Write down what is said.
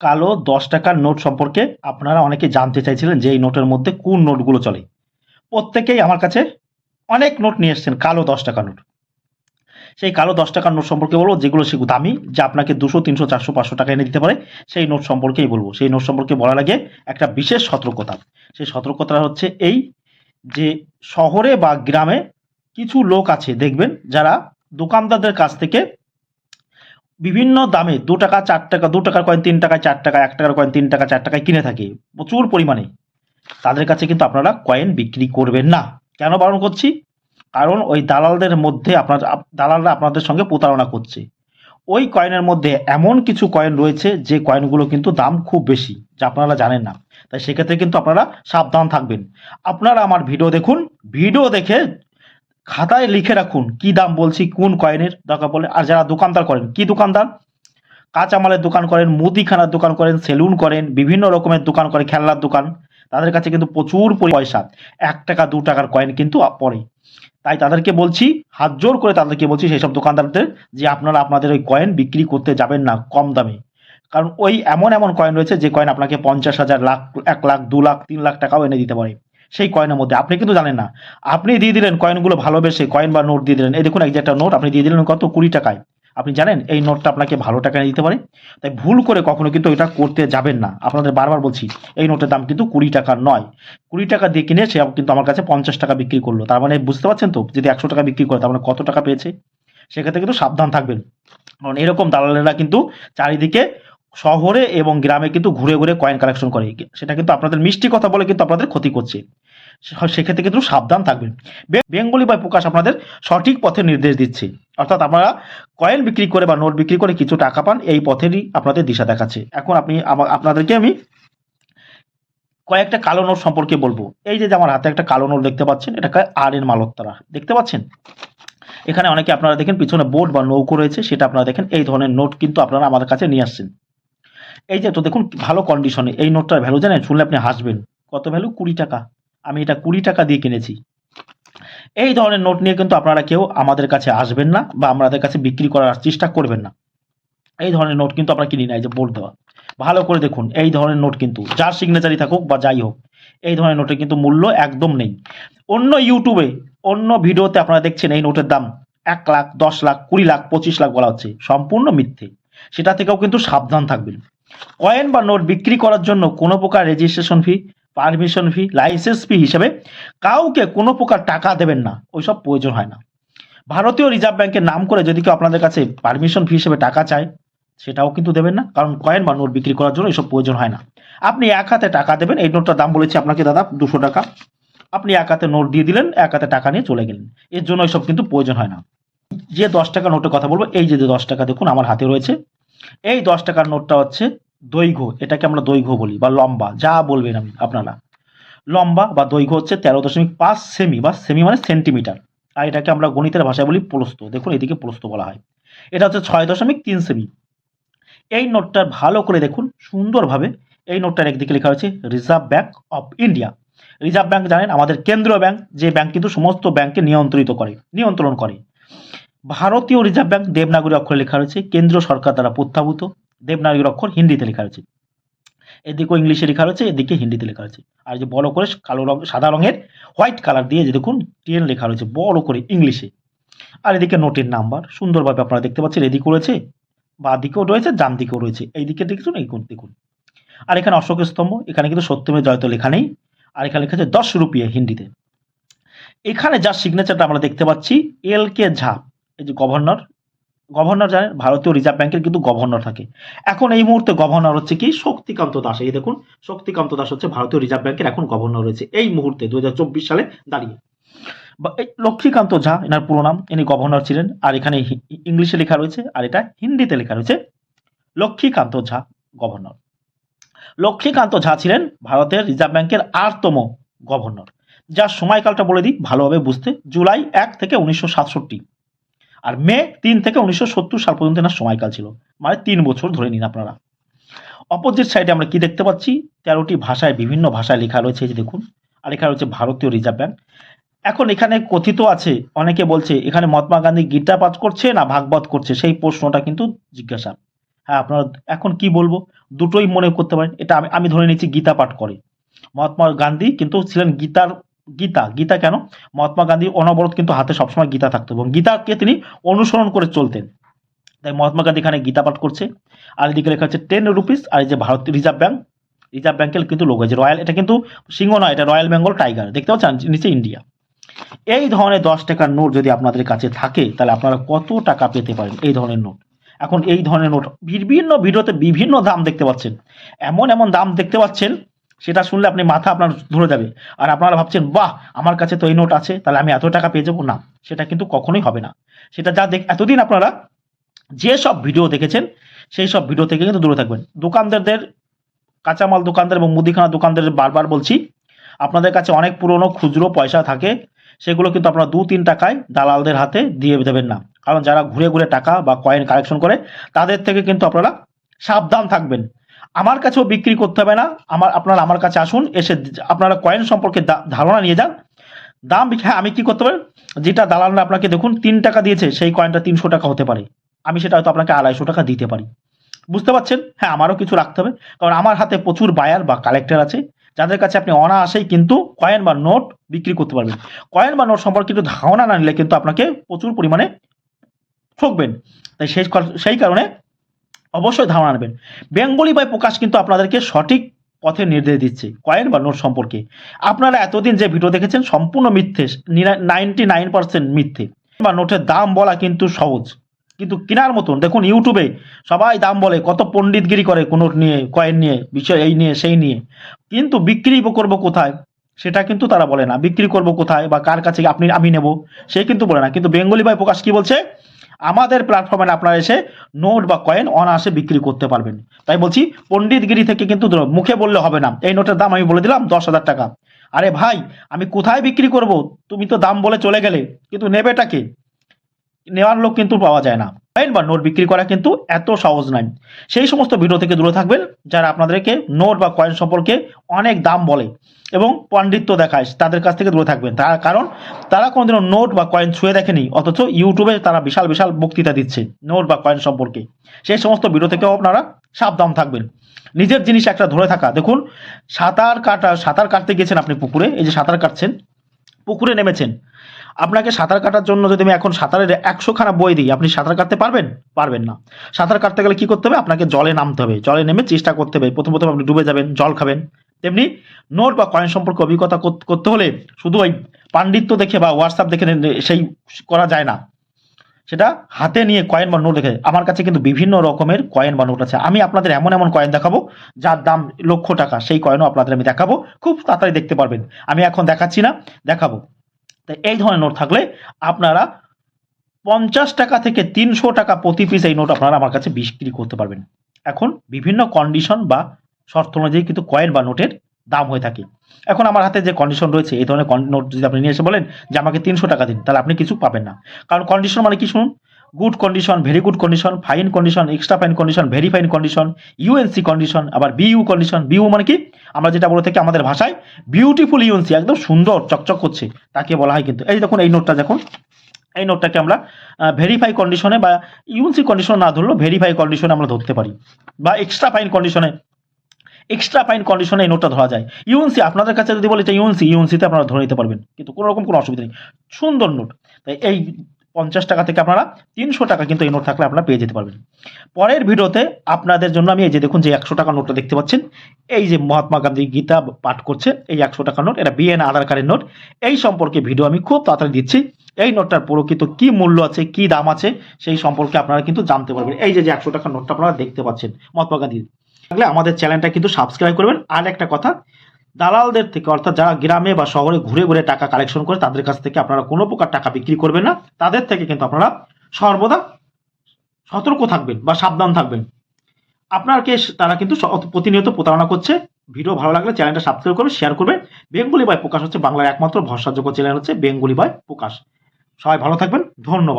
কালো ১০ টাকার নোট সম্পর্কে আপনারা অনেকে জানতে চাইছিলেন যে এই নোটের মধ্যে কোন নোটগুলো চলে। প্রত্যেকেই আমার কাছে অনেক নোট নিয়ে এসছেন কালো ১০ টাকার নোট। সেই কালো ১০ টাকার নোট সম্পর্কে বলব যেগুলো দামি, যা আপনাকে ২০০, ৩০০, ৪০০, ৫০০ টাকা এনে দিতে পারে, সেই নোট সম্পর্কেই বলব। সেই নোট সম্পর্কে বলার আগে একটা বিশেষ সতর্কতা। সেই সতর্কতাটা হচ্ছে এই যে শহরে বা গ্রামে কিছু লোক আছে দেখবেন যারা দোকানদারদের কাছ থেকে বিভিন্ন দামে ৳২, ৳৪, ৳২ কয়েন ৳৩, ৳৪, ৳১ কয়েন ৳৩, ৳৪ কিনে থাকে প্রচুর পরিমাণে। তাদের কাছে কিন্তু আপনারা কয়েন বিক্রি করবেন না। কেন বারণ করছি? কারণ ওই দালালদের মধ্যে দালালরা আপনাদের সঙ্গে প্রতারণা করছে। ওই কয়েনের মধ্যে এমন কিছু কয়েন রয়েছে যে কয়েনগুলো কিন্তু দাম খুব বেশি, যা আপনারা জানেন না। তাই সেক্ষেত্রে কিন্তু আপনারা সাবধান থাকবেন। আপনারা আমার ভিডিও দেখুন, ভিডিও দেখে খাতায় লিখে রাখুন কি দাম বলছি, কোন কয়েনের দরকার পড়লে। আর যারা দোকানদার করেন, কি দোকানদার? কাঁচামালের দোকান করেন, মুদিখানার দোকান করেন, সেলুন করেন, বিভিন্ন রকমের দোকান করে, খেলনার দোকান, তাদের কাছে কিন্তু প্রচুর পয়সা, ৳১, ৳২ কয়েন কিন্তু পড়ে। তাই তাদেরকে বলছি, হাত জোর করে তাদেরকে বলছি সেইসব দোকানদারদের যে আপনারা আপনাদের ওই কয়েন বিক্রি করতে যাবেন না কম দামে। কারণ ওই এমন কয়েন রয়েছে যে কয়েন আপনাকে ৫০,০০০, লাখ, ১,০০,০০০, ২,০০,০০০, ৩,০০,০০০ টাকাও এনে দিতে পারে। সেই কয়েনের মধ্যে আপনি কিন্তু জানেন না। আপনি দিয়ে দিলেন কয়েনগুলো ভালোবেসে, কয়েন বা নোট দিয়ে দিলেন। এই দেখুন এই যে একটা নোট আপনি দিয়ে দিলেন কত? ৳২০। আপনি জানেন এই নোটটা আপনাকে ভালো টাকা এনে দিতে পারে? তাই ভুল করে কখনো কিন্তু এটা করতে যাবেন না। আপনাদের বারবার বলছি এই নোটের দাম কিন্তু ৳২০ নয়। ৳২০ দিয়ে কিনে সে কিন্তু আমার কাছে ৳৫০ বিক্রি করলো। তার মানে বুঝতে পারছেন তো? যদি ৳১০০ বিক্রি করে তার মানে কত টাকা পেয়েছে? সেক্ষেত্রে কিন্তু সাবধান থাকবেন। কারণ এরকম দালালেরা কিন্তু চারিদিকে শহরে এবং গ্রামে কিন্তু ঘুরে কয়েন কালেকশন করে। সেটা কিন্তু আপনাদের মিষ্টি কথা বলে কিন্তু আপনাদের ক্ষতি করছে। সেক্ষেত্রে কিন্তু সাবধান থাকবেন। বেঙ্গলি বা প্রকাশ আপনাদের সঠিক পথের নির্দেশ দিচ্ছে। অর্থাৎ আপনারা কয়েন বিক্রি করে বা নোট বিক্রি করে কিছু টাকা পান, এই পথেরই আপনাদের দিশা দেখাচ্ছে। এখন আপনাদেরকে আমি কয়েকটা কালো নোট সম্পর্কে বলবো। এই যে আমার হাতে একটা কালো নোট দেখতে পাচ্ছেন, এটাকে আর.এন. মালত্তারা। দেখতে পাচ্ছেন? এখানে অনেকে আপনারা দেখেন পিছনে বোট বা নৌকো রয়েছে, সেটা আপনারা দেখেন। এই ধরনের নোট কিন্তু আপনারা আমাদের কাছে নিয়ে আসছেন। এই যে তো দেখুন ভালো কন্ডিশনে। এই নোটটার ভ্যালু জানেন? শুনলে আপনি হাসবেন। কত ভ্যালু? ৳২০। আমি এটা ৳২০ দিয়ে কিনেছি। এই ধরনের নোট নিয়ে কিন্তু আপনারা কেউ আমাদের কাছে আসবেন না বা আমাদের কাছে বিক্রি করার চেষ্টা করবেন না। এই ধরনের নোট কিন্তু আমরা কিনি না, এই যে বোর্ড দেওয়া। ভালো করে দেখুন এই ধরনের নোট কিন্তু যার সিগনেচারই থাকুক বা যাই হোক, এই ধরনের নোটের কিন্তু মূল্য একদম নেই। অন্য ইউটিউবে, অন্য ভিডিওতে আপনারা দেখছেন এই নোটের দাম ১,০০,০০০, ১০,০০,০০০, ২০,০০,০০০, ২৫,০০,০০০ বলা হচ্ছে। সম্পূর্ণ মিথ্যে। সেটা থেকেও কিন্তু সাবধান থাকবেন। কয়েন বা নোট বিক্রি করার জন্য কোনো প্রকার রেজিস্ট্রেশন ফি, পারমিশন ফি, লাইসেন্স ফি হিসেবে কাউকে কোনো প্রকার টাকা দেবেন না। ওইসব প্রয়োজন হয় না। ভারতীয় রিজার্ভ ব্যাংকের নাম করে যদি কেউ আপনাদের কাছে পারমিশন ফি হিসেবে টাকা চায়, সেটাও কিন্তু দেবেন না। কারণ কয়েন বা নোট বিক্রি করার জন্য এসব প্রয়োজন হয় না। আপনি এক হাতে টাকা দেবেন। এই নোটটার দাম বলেছি আপনাকে দাদা ৳২০০। আপনি এক হাতে নোট দিয়ে দিলেন, এক হাতে টাকা নিয়ে চলে গেলেন। এর জন্য এসব কিন্তু প্রয়োজন হয় না। যে ৳১০ নোটের কথা বলবো, এই যে ৳১০ দেখুন আমার হাতে রয়েছে। এই ৳১০ নোটটা হচ্ছে দৈর্ঘ্য, এটাকে আমরা দৈর্ঘ্য বলি বা লম্বা, যা বলবেন আপনারা। লম্বা বা দৈর্ঘ্য হচ্ছে ১৩.৫ সেমি বা সেমি মানে সেন্টিমিটার। আর এটাকে আমরা গণিতের ভাষায় বলি প্রস্থ। দেখুন এদিকে প্রস্থ বলা হয়। এটা হচ্ছে ৬.৩ সেমি। এই নোটটা ভালো করে দেখুন সুন্দরভাবে। এই নোটটার একদিকে লেখা হয়েছে reserve bank of India. Reserve bank জানেন আমাদের কেন্দ্রীয় ব্যাংক, যে ব্যাংক কিন্তু সমস্ত ব্যাংককে নিয়ন্ত্রণ করে। ভারতীয় রিজার্ভ ব্যাংক দেবনাগরী অক্ষরে লেখা রয়েছে, কেন্দ্র সরকার দ্বারা প্রত্যাভূত। দেবনাগরী অক্ষর হিন্দিতে লেখা রয়েছে। এদিকেও ইংলিশে লেখা রয়েছে, এদিকে হিন্দিতে লেখা রয়েছে। আর যে বড় করে সাদা রঙের হোয়াইট কালার দিয়ে যে দেখুন 10 লেখা রয়েছে বড় করে ইংলিশে। আর এদিকে নোটের নাম্বার সুন্দরভাবে আপনারা দেখতে পাচ্ছেন। এদিকেও রয়েছে, বাঁ দিকেও রয়েছে, ডান দিকেও রয়েছে। এই দিকে দেখুন, এই দেখুন। আর এখানে অশোকের স্তম্ভ, এখানে কিন্তু সত্যমেব জয়তে লেখা নেই। আর এখানে লেখা আছে 10 রুপিয়া হিন্দিতে। এখানে যার সিগনেচারটা আমরা দেখতে পাচ্ছি এল.কে. ঝা, এই যে গভর্নর জানেন ভারতীয় রিজার্ভ ব্যাংকের কিন্তু গভর্নর থাকে। এখন এই মুহূর্তে গভর্নর হচ্ছে কি শক্তিকান্ত দাস। এই দেখুন শক্তিকান্ত দাস হচ্ছে ভারতীয় রিজার্ভ ব্যাংকের এখন গভর্নর রয়েছে এই মুহূর্তে 2024 সালে দাঁড়িয়ে। এই লক্ষ্মীকান্ত ঝা এনার পুরো নাম, ইনি গভর্নর ছিলেন। আর এখানে ইংলিশে লেখা রয়েছে আর এটা হিন্দিতে লেখা রয়েছে লক্ষ্মীকান্ত ঝা গভর্নর। লক্ষ্মীকান্ত ঝা ছিলেন ভারতের রিজার্ভ ব্যাংকের 8তম গভর্নর। যার সময়কালটা বলে দিই ভালোভাবে বুঝতে, জুলাই 1 থেকে 1967 আর মে 3 থেকে 1970 সাল পর্যন্ত এনার সময়কাল ছিল। মানে 3 বছর ধরে নিন আপনারা। অপোজিট সাইডে আমরা কি দেখতে পাচ্ছি? 13টি ভাষায় বিভিন্ন ভাষায় লেখা রয়েছে, এই যে দেখুন। আর লেখা রয়েছে ভারতীয় রিজার্ভ ব্যাংক। এখন এখানে কথিত আছে, অনেকে বলছে এখানে মহাত্মা গান্ধী গীতা পাঠ করছে না ভাগবত করছে, সেই প্রশ্নটা কিন্তু জিজ্ঞাসা। হ্যাঁ, আপনারা এখন কি বলবো, দুটোই মনে করতে পারেন। এটা আমি আমি ধরে নিচ্ছি গীতা পাঠ করে। মহাত্মা গান্ধী কিন্তু ছিলেন গীতা কেন? মহাত্মা গান্ধী অনবরত কিন্তু হাতে সবসময় গীতা থাকতো এবং গীতাকে তিনি অনুসরণ করে চলতেন। তাই মহাত্মা গান্ধী এখানে গীতা পাঠ করছে। আর এদিকে লেখা হচ্ছে 10 রুপিস। আর এই যে ভারত রিজার্ভ ব্যাংকের কিন্তু লোগো, যে রয়্যাল, এটা কিন্তু সিংহ নয়, এটা রয়্যাল বেঙ্গল টাইগার, দেখতে পাচ্ছেন নিচে ইন্ডিয়া। এই ধরনের 10 টাকার নোট যদি আপনাদের কাছে থাকে তাহলে আপনারা কত টাকা পেতে পারেন এই ধরনের নোট। এখন এই ধরনের নোট বিভিন্ন ভিডিওতে বিভিন্ন দাম দেখতে পাচ্ছেন, এমন এমন দাম দেখতে পাচ্ছেন, সেটা শুনলে আপনি মাথা আপনার ধরে যাবে। আর আপনারা ভাবছেন বাহ, আমার কাছে তো এই নোট আছে, তাহলে আমি এত টাকা পেয়ে যাবো। না, সেটা কিন্তু কখনোই হবে না। সেটা যা এতদিন আপনারা যে সব ভিডিও দেখেছেন সেই সব ভিডিও থেকে কিন্তু দূরে থাকবেন। দোকানদারদের, কাঁচামাল দোকানদার এবং মুদিখানা দোকানদারদের বারবার বলছি, আপনাদের কাছে অনেক পুরনো খুচরো পয়সা থাকে, সেগুলো কিন্তু আপনারা 2-3 টাকায় দালালদের হাতে দিয়ে দেবেন না। কারণ যারা ঘুরে ঘুরে টাকা বা কয়েন কালেকশন করে, তাদের থেকে কিন্তু আপনারা সাবধান থাকবেন। আমার কাছেও বিক্রি করতে হবে না, আপনারা আমার কাছে আসুন, এসে আপনারা কয়েন সম্পর্কে ধারণা নিয়ে যান। দাম, হ্যাঁ, আমি কি করতে পারি, যেটা দালালরা আপনাকে দেখুন 3 টাকা দিয়েছে, সেই কয়েনটা 300 টাকা হতে পারে, আমি সেটা হয়তো আপনাকে 250 টাকা দিতে পারি। বুঝতে পারছেন? হ্যাঁ, আমারও কিছু রাখতে হবে, কারণ আমার হাতে প্রচুর বায়ার বা কালেক্টর আছে, যাদের কাছে আপনি অনায়াসেই কিন্তু কয়েন বা নোট বিক্রি করতে পারবেন। কয়েন বা নোট সম্পর্কে একটু ধারণা না নিলে কিন্তু আপনাকে প্রচুর পরিমাণে ঠকবেন। তাই সেই কারণে অবশ্যই ধারণা নেবেন। বেঙ্গলি বাই প্রকাশ কিন্তু আপনাদেরকে সঠিক পথে নির্দেশ দিচ্ছে কয়েন বা নোট সম্পর্কে। আপনারা এতদিন যে ভিডিও দেখেছেন সম্পূর্ণ মিথ্যে, 99% মিথ্যে। বা নোটের দাম বলা কিন্তু সহজ, কিন্তু কেনার মতন। দেখুন ইউটিউবে সবাই দাম বলে, কত পণ্ডিতগিরি করে নোট নিয়ে, কয়েন নিয়ে, বিষয় এই নিয়ে সেই নিয়ে, কিন্তু বিক্রি করবো কোথায় সেটা কিন্তু তারা বলে না। বিক্রি করবো কোথায় বা কার কাছে আমি নেব সে কিন্তু বলে না। কিন্তু বেঙ্গলি বাই প্রকাশ কি বলছে, আমাদের প্ল্যাটফর্মে আপনারা এসে নোট বা কয়েন অনায়াসে বিক্রি করতে পারবেন। তাই বলছি, পণ্ডিতগিরি থেকে কিন্তু মুখে বললে হবে না। এই নোটের দাম আমি বলে দিলাম 10,000 টাকা। আরে ভাই, আমি কোথায় বিক্রি করব? তুমি তো দাম বলে চলে গেলে, কিন্তু নেবেটা কে? নেওয়ার লোক কিন্তু পাওয়া যায় না। কয়েন বা নোট বিক্রি করা কিন্তু এত সহজ নয়। সেই সমস্ত ভিডিও থেকে দূরে থাকবেন যারা আপনাদেরকে নোট বা কয়েন সম্পর্কে অনেক দাম বলে এবং পাণ্ডিত্য দেখায়, তাদের কাছ থেকে দূরে থাকবেন। কারণ তারা কোনোদিনও নোট বা কয়েন ছুঁয়ে দেখেনি, অথচ ইউটিউবে তারা বিশাল বিশাল বক্তৃতা দিচ্ছে নোট বা কয়েন সম্পর্কে। সেই সমস্ত ভিডিও থেকেও আপনারা সাবধান থাকবেন। নিজের জিনিস একটা ধরে থাকা, দেখুন সাঁতার কাটতে গেছেন আপনি পুকুরে, এই যে সাঁতার কাটছেন, পুকুরে নেমেছেন, আপনাকে সাঁতার কাটার জন্য যদি আমি এখন সাঁতারের 100 খানা বই দিই, আপনি সাঁতার কাটতে পারবেন? পারবেন না। সাঁতার কাটতে গেলে কি করতে হবে? আপনাকে জলে নামতে হবে, জলে নেমে চেষ্টা করতে হবে। প্রথম আপনি ডুবে যাবেন, জল খাবেন। তেমনি নোট বা কয়েন সম্পর্কে অভিজ্ঞতা করতে হলে শুধু ওই পাণ্ডিত্য দেখে বা হোয়াটসঅ্যাপ দেখে সেই করা যায় না। সেটা হাতে নিয়ে কয়েন বা নোট দেখে। আমার কাছে কিন্তু বিভিন্ন রকমের কয়েন বা নোট আছে। আমি আপনাদের এমন এমন কয়েন দেখাবো যার দাম লক্ষ টাকা, সেই কয়েনও আপনাদের আমি দেখাবো, খুব তাড়াতাড়ি দেখতে পারবেন। আমি এখন দেখাচ্ছি না, দেখাবো। তাই এই ধরনের নোট থাকলে আপনারা 50 টাকা থেকে 300 টাকা প্রতি পিস এই নোট আপনারা আমার কাছে বিক্রি করতে পারবেন। এখন বিভিন্ন কন্ডিশন বা শর্ত অনুযায়ী কিন্তু কয়েন বা নোটের দাম হয়ে থাকে। এখন আমার হাতে যে কন্ডিশন রয়েছে, এই ধরনের নোট যদি আপনি নিয়ে এসে বলেন যে আমাকে 300 টাকা দিন, তাহলে আপনি কিছু পাবেন না। কারণ কন্ডিশন মানে কি শুনুন, good condition, very good condition, fine condition, extra fine condition, very fine condition, UNC condition, আবার বিইউ কন্ডিশন। বিইউ মানে কি, আমরা যেটা বলে থাকি আমাদের ভাষায় বিউটিফুল ইউএনসি, একদম সুন্দর চকচক করছে, তাকে বলা হয়। কিন্তু এই দেখুন এই নোটটা দেখুন, এই নোটটাকে আমরা ভেরিফাই কন্ডিশনে বা ইউএনসি কন্ডিশন না ধরলেও ভেরিফাই কন্ডিশনে আমরা ধরতে পারি, বা এক্সট্রা ফাইন কন্ডিশনে এই নোটটা ধরা যায়। ইউএনসি আপনাদের কাছে যদি বলে এটা ইউএনসিতে আপনারা ধরে নিতে পারবেন, কিন্তু কোনো রকম কোনো অসুবিধা নেই, সুন্দর নোট। তাই এই 50 টাকা থেকে আপনারা 300 টাকা কিন্তু এই নোট থাকলে আপনারা পেয়ে যেতে পারবেন। পরের ভিডিওতে আপনাদের জন্য আমি এই যে দেখুন যে 100 টাকা নোটটা দেখতে পাচ্ছেন, এই যে মহাত্মা গান্ধী গীতা পাঠ করছে, এই 100 টাকা নোট, এটা বিএন আধার কার্ডের নোট। এই সম্পর্কে ভিডিও আমি খুব তাড়াতাড়ি দিচ্ছি। এই নোটটার প্রকৃত কি মূল্য আছে, কি দাম আছে, সেই সম্পর্কে আপনারা কিন্তু জানতে পারবেন। এই যে 100 টাকার নোটটা আপনারা দেখতে পাচ্ছেন মহাত্মা গান্ধীর, থাকলে আমাদের চ্যানেলটা কিন্তু সাবস্ক্রাইব করবেন। আর একটা কথা, দালালদের থেকে, অর্থাৎ যারা গ্রামে বা শহরে ঘুরে ঘুরে টাকা কালেকশন করে, তাদের কাছ থেকে আপনারা কোনো প্রকার টাকা বিক্রি করবেন না। তাদের থেকে কিন্তু আপনারা সর্বদা সতর্ক থাকবেন বা সাবধান থাকবেন। আপনাকে তারা কিন্তু প্রতিনিয়ত প্রতারণা করছে। ভিডিও ভালো লাগলে চ্যানেলটা সাবস্ক্রাইব করবেন, শেয়ার করবেন। বেঙ্গলি বাই প্রকাশ হচ্ছে বাংলার একমাত্র ভরসাযোগ্য চ্যানেল, হচ্ছে বেঙ্গলি বাই প্রকাশ। সবাই ভালো থাকবেন, ধন্যবাদ।